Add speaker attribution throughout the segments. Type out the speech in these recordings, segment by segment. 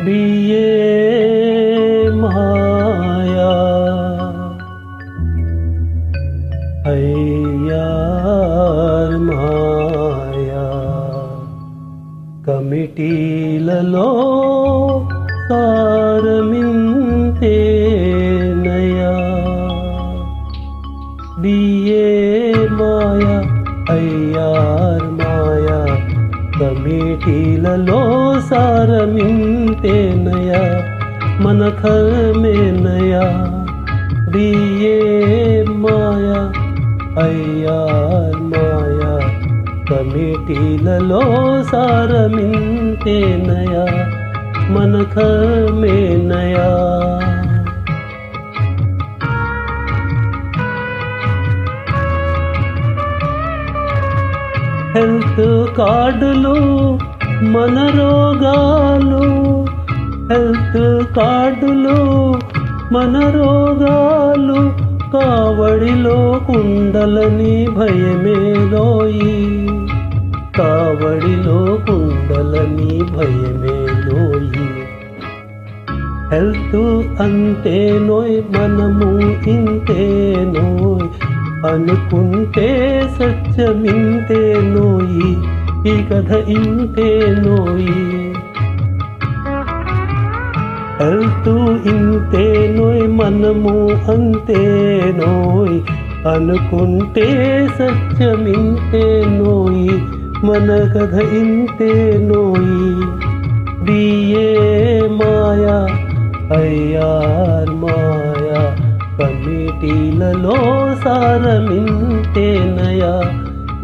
Speaker 1: दिए माया अय्यार माया कमिटीలలో సారమింతే నయా दिए माया अय्यार माया कमिटीలలో సారమింతే నయా मन घर में नया दिए माया अय्यार माया कमिटीలలో సారమింతే నయా मन घर में नया హెల్త్ కార్డులు మన రోగాలు హెల్త్ కార్డులు మన రోగాలు కావడిలో కుండలని భయమేలోయి కావడిలో కుండలని భయమేలోయి హెల్త్ అంతేనోయ్ మనము ఇంతేనోయ్ అనుకుంటే సత్యమింతేనోయి ఈ కథ ఇంతేనోయి హెల్త్ ఇంతేనోయ్ మనము అంతేనోయ్ అనుకుంటే సత్యమింతేనోయి మన కథ ఇంతేనోయి दिए माया अय्यार माया कमिटीలలో సారమింతే నయా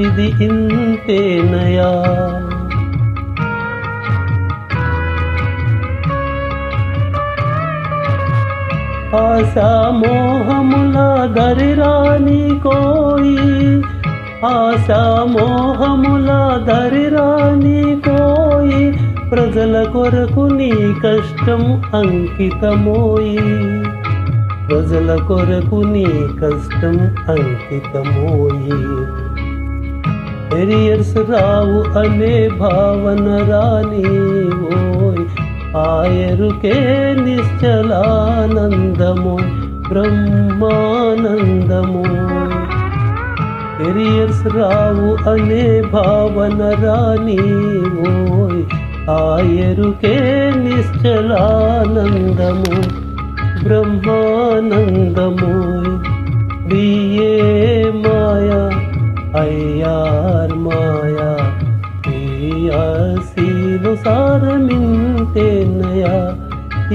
Speaker 1: ఇది ఇంతే నయా आशा मोहमुला दरिरानी कोई आशा मोहमुला दरिरानी कोई ప్రజల కొరకు నీ కష్టం అంకితమోయి ప్రజల కొరకు నీ కష్టం అంకితమోయి ఎరియర్స్ రావు అనే భావన రాని ఓయ్ ఆయరుకే నిశ్చలానందమోయ్ బ్రహ్మానందమోయ్ ఎరియర్స్ రావు అనే భావన రాని ఓయ్ ఆయరుకే నిశ్చలానందము బ్రహ్మానందమోయ్ दिए माया अय्यार माया ఆశీలు సారమింతే నయా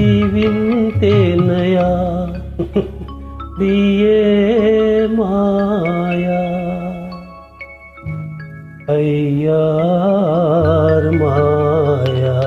Speaker 1: ఈ వింతే నయా दिए माया अय्यार माया